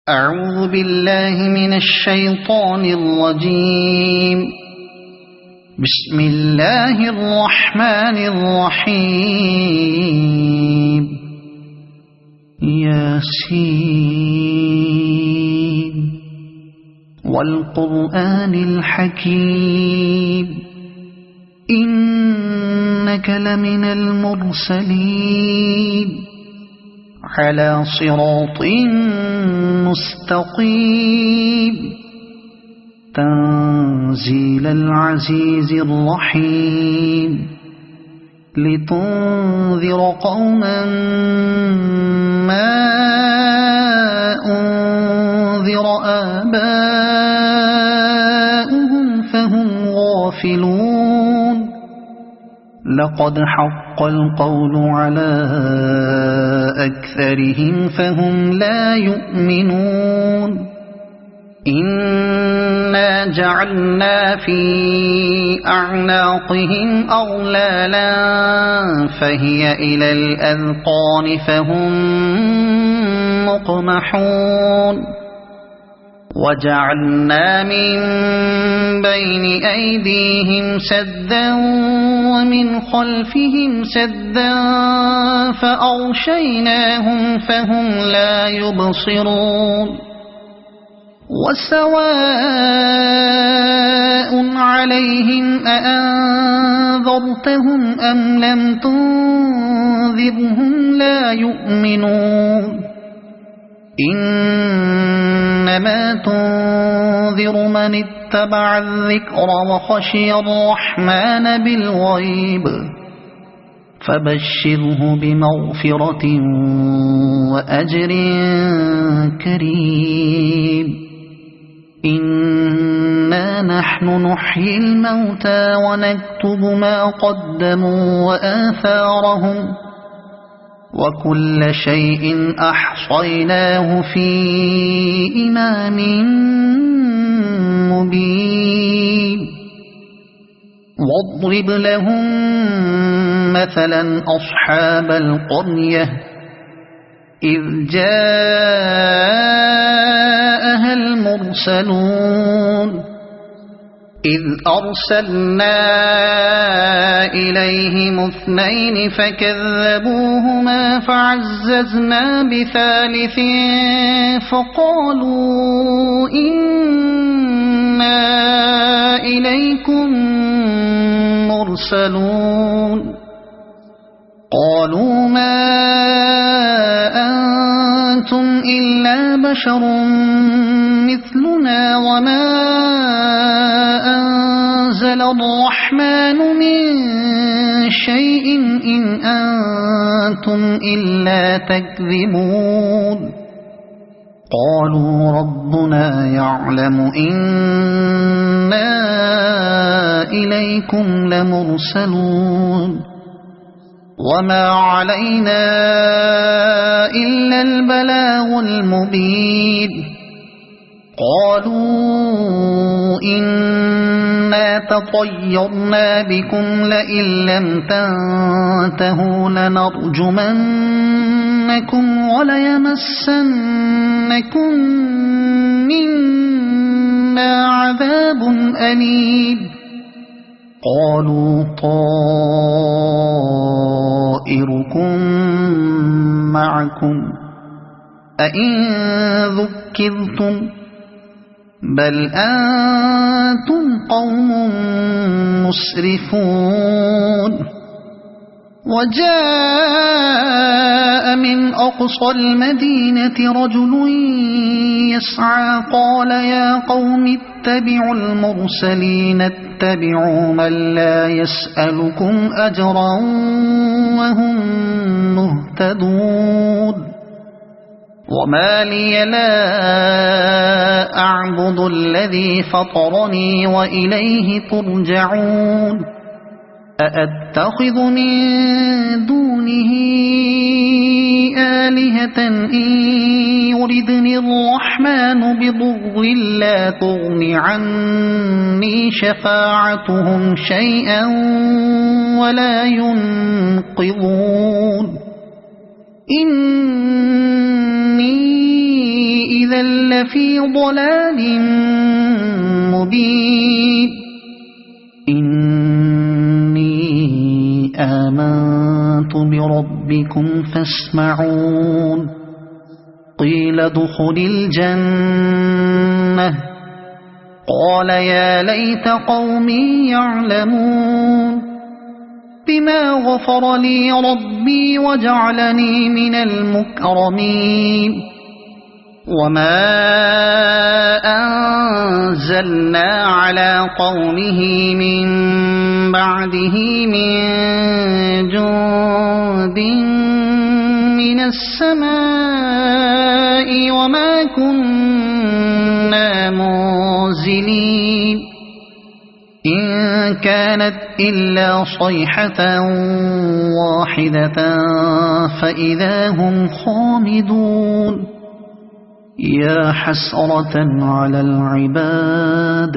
أعوذ بالله من الشيطان الرجيم. بسم الله الرحمن الرحيم. ياسين والقرآن الحكيم إنك لمن المرسلين على صراط مستقيم تنزيل العزيز الرحيم لتنذر قوما ما أنذر آباؤهم فهم غافلون. لقد حق القول على أكثرهم فهم لا يؤمنون. إنا جعلنا في أعناقهم أغلالا فهي إلى الأذقان فهم مقمحون. وجعلنا من بين أيديهم سدا ومن خلفهم سدا فأغشيناهم فهم لا يبصرون. وسواء عليهم أأنذرتهم أم لم تنذرهم لا يؤمنون. إنما تنذر من اتبع الذكر وخشي الرحمن بالغيب فبشره بمغفرة وأجر كريم. إنا نحن نحيي الموتى ونكتب ما قدموا وآثارهم وكل شيء أحصيناه في إمام مبين. واضرب لهم مثلا أصحاب القرية إذ جاءها المرسلون إذ أرسلنا إليهم اثنين فكذبوهما فعززنا بثالث فقالوا إنا إليكم مرسلون. قالوا ما أنتم إلا بشر مثلنا وما أنزل الرحمن من شيء إن أنتم إلا تكذبون. قالوا ربنا يعلم إنا إليكم لمرسلون وما علينا إلا البلاغ المبين. قالوا إنا تطيرنا بكم لئن لم تنتهوا لنرجمنكم وليمسنكم منا عذاب أليم. قالوا طائركم معكم أئن ذكرتم بل أنتم قوم مسرفون. وجاء من أقصى المدينة رجل يسعى قال يا قوم اتبعوا المرسلين اتبعوا من لا يسألكم أجرا وهم مهتدون. وما لي لا أعبد الذي فطرني وإليه ترجعون. أأتخذ من دونه آلهة إن يردني الرحمن بضر لا تغن عني شفاعتهم شيئا ولا ينقذون. إني إذا لفي ضلال مبين إني آمنت بربكم فاسمعون قيل ادخل الجنة قال يا ليت قومي يعلمون بما غفر لي ربي وجعلني من المكرمين وما أنزلنا على قومه من بعده من جند من السماء وما كنا منزلين إن كانت إلا صيحة واحدة فإذا هم خامدون يا حسرة على العباد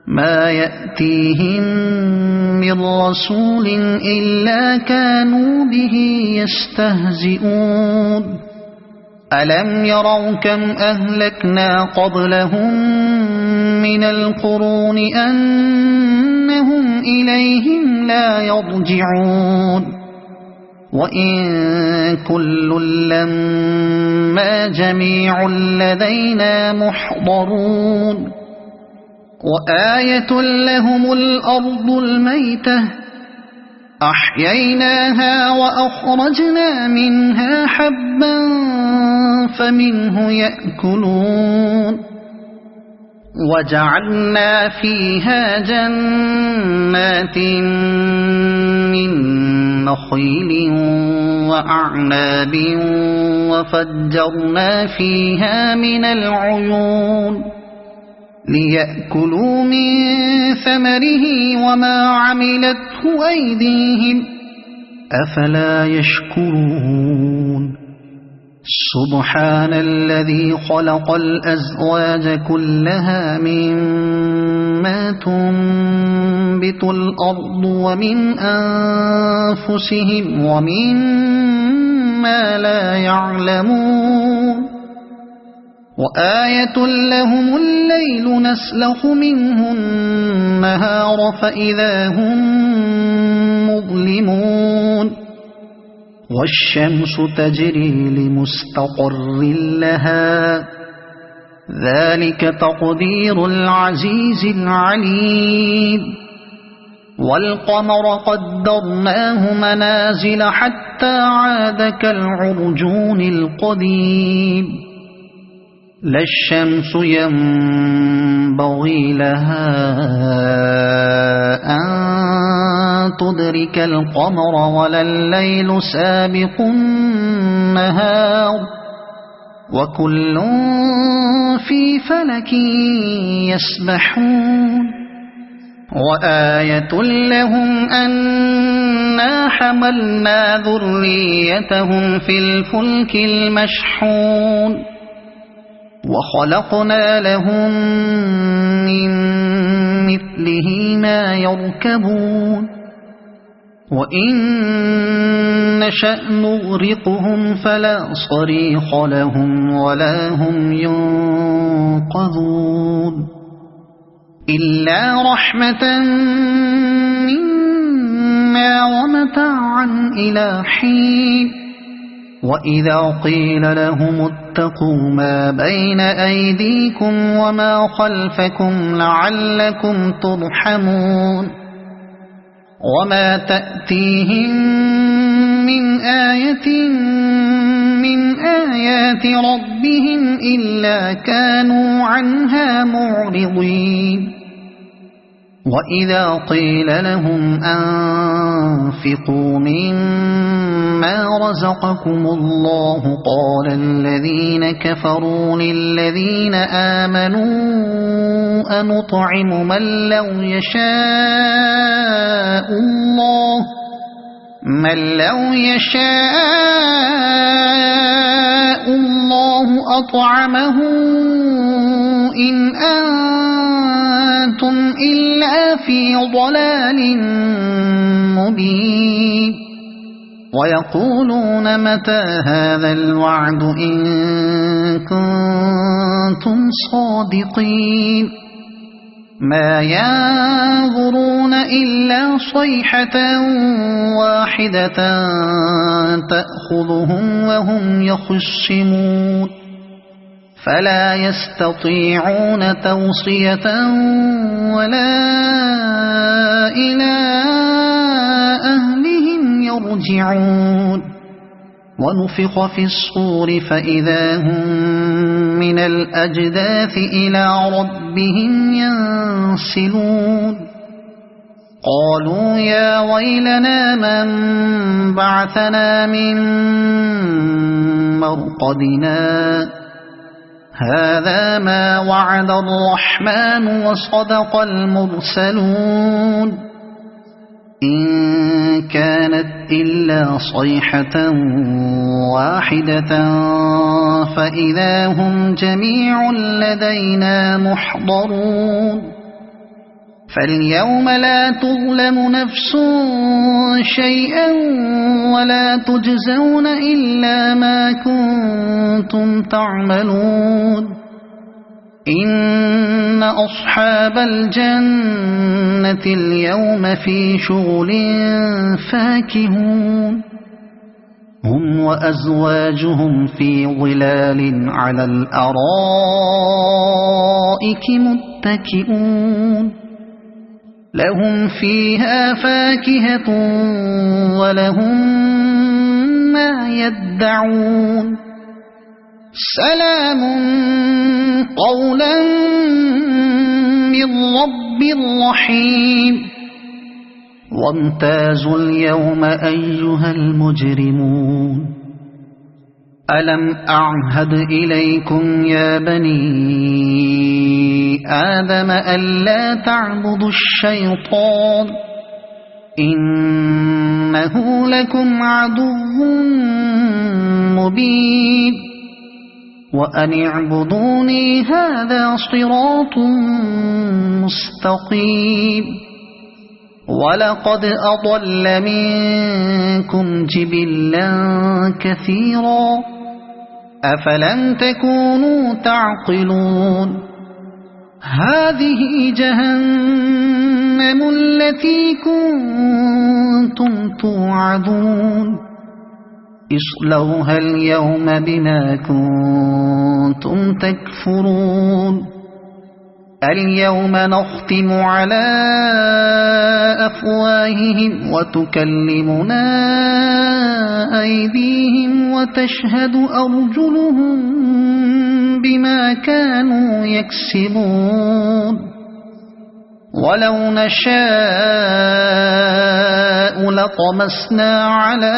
ما يأتيهم من رسول إلا كانوا به يستهزئون ألم يروا كم أهلكنا قبلهم من القرون أنهم إليهم لا يرجعون وإن كل لما جميع لدينا محضرون وآية لهم الأرض الميتة أحييناها وأخرجنا منها حبا فمنه يأكلون وجعلنا فيها جنات من نخيل وأعناب وفجرنا فيها من العيون ليأكلوا من ثمره وما عملته أيديهم أفلا يشكرون سبحان الذي خلق الأزواج كلها مما تنبت الأرض ومن أنفسهم ومما لا يعلمون وآية لهم الليل نسلخ منه النهار فإذا هم مظلمون والشمس تجري لمستقر لها ذلك تقدير العزيز العليم والقمر قدرناه منازل حتى عاد كالعرجون القديم لا الشمس ينبغي لها أن تدرك القمر ولا الليل سابق النهار وكل في فلك يسبحون وآية لهم أنا حملنا ذريتهم في الفلك المشحون وخلقنا لهم من مثله ما يركبون وإن نشأ نغرقهم فلا صريخ لهم ولا هم ينقذون إلا رحمة منا ومتاعا إلى حين وإذا قيل لهم اتقوا ما بين أيديكم وما خلفكم لعلكم ترحمون وما تأتيهم من آية من آيات ربهم إلا كانوا عنها معرضين وإذا قيل لهم أنفقوا مما رزقكم الله قال الذين كفروا للذين آمنوا أنطعم من لو يشاء الله أطعمه إن أنتم إلا في ضلال مبين ويقولون متى هذا الوعد إن كنتم صادقين ما ينظرون إلا صيحة واحدة تأخذهم وهم يخصمون فلا يستطيعون توصية ولا إلى أهلهم يرجعون ونفخ في الصور فإذا هم من الأجداث إلى ربهم ينسلون قالوا يا ويلنا من بعثنا من مرقدنا هذا ما وعد الرحمن وصدق المرسلون إن كانت إلا صيحة واحدة فإذا هم جميع لدينا محضرون فاليوم لا تظلم نفس شيئا ولا تجزون إلا ما كنتم تعملون إن أصحاب الجنة اليوم في شغل فاكهون هم وأزواجهم في ظلال على الأرائك متكئون لهم فيها فاكهة ولهم ما يدعون سلام قولا من رب رحيم وامتازوا اليوم أيها المجرمون ألم أعهد إليكم يا بني آدم ألا تعبدوا الشيطان إنه لكم عدو مبين وأن اعبدوني هذا صراط مستقيم ولقد أضل منكم جبلا كثيرا أفلم تكونوا تعقلون هذه جهنم التي كنتم توعدون اصلوها اليوم بما كنتم تكفرون اليوم نختم على أفواههم وتكلمنا أيديهم وتشهد أرجلهم بما كانوا يكسبون ولو نشاء لطمسنا على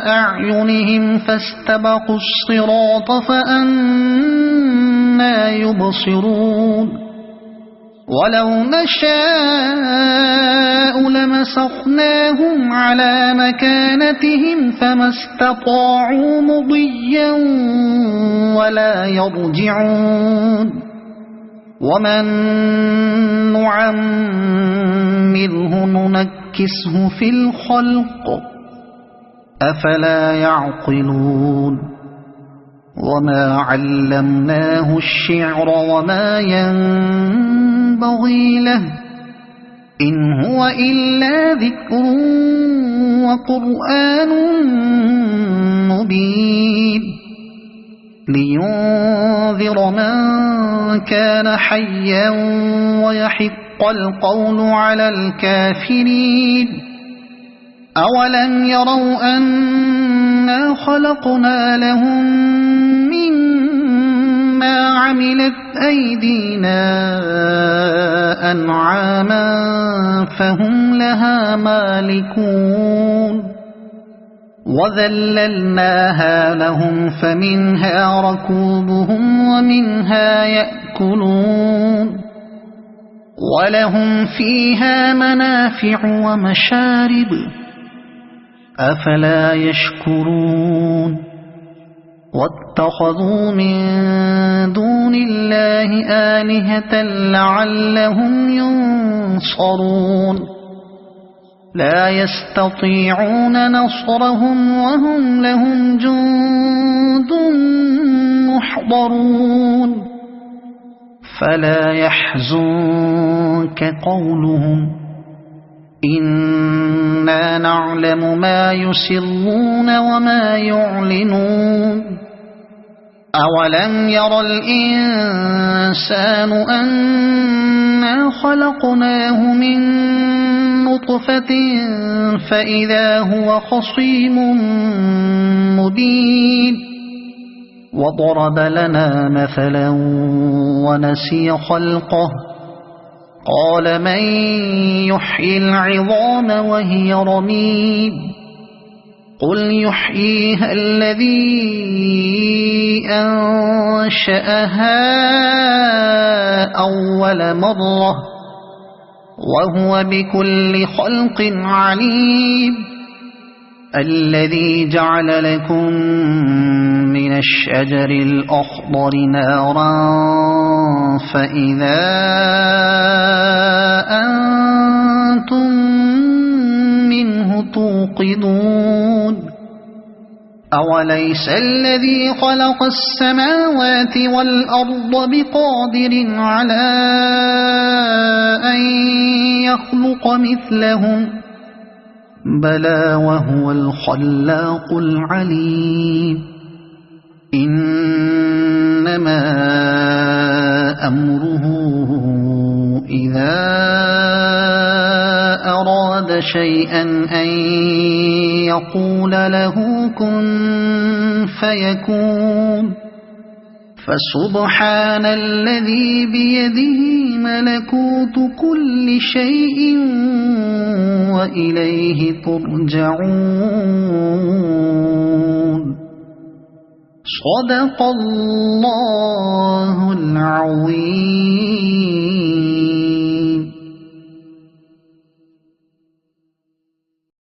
أعينهم فاستبقوا الصراط فأنى يبصرون ولو نشاء لمسخناهم على مكانتهم فما استطاعوا مضيا ولا يرجعون ومن نعمره ننكسه في الخلق أفلا يعقلون وما علمناه الشعر وما ينبغي له إن هو إلا ذكر وقرآن مبين لينذر من كان حيا ويحق القول على الكافرين أولم يروا أنا خلقنا لهم مما عملت أيدينا أنعاما فهم لها مالكون وذللناها لهم فمنها ركوبهم ومنها يأكلون ولهم فيها منافع ومشارب أفلا يشكرون واتخذوا من دون الله آلهة لعلهم ينصرون لا يستطيعون نصرهم وهم لهم جند محضرون فلا يحزنك قولهم إنا نعلم ما يسرون وما يعلنون أولم ير الإنسان أنا خلقناه من نطفة فإذا هو خصيم مبين وضرب لنا مثلا ونسي خلقه قال من يحيي العظام وهي رميم قل يحييها الذي أنشأها أول مرة وهو بكل خلق عليم الذي جعل لكم من الشجر الأخضر نارا فإذا أنتم منه توقدون أوليس الذي خلق السماوات والأرض بقادر على أن يخلق مثلهم بلى وهو الخلاق العليم إنما أمره إذا أراد شيئا أن يقول له كن فيكون فسبحان الذي بيده ملكوت كل شيء وإليه ترجعون صدق الله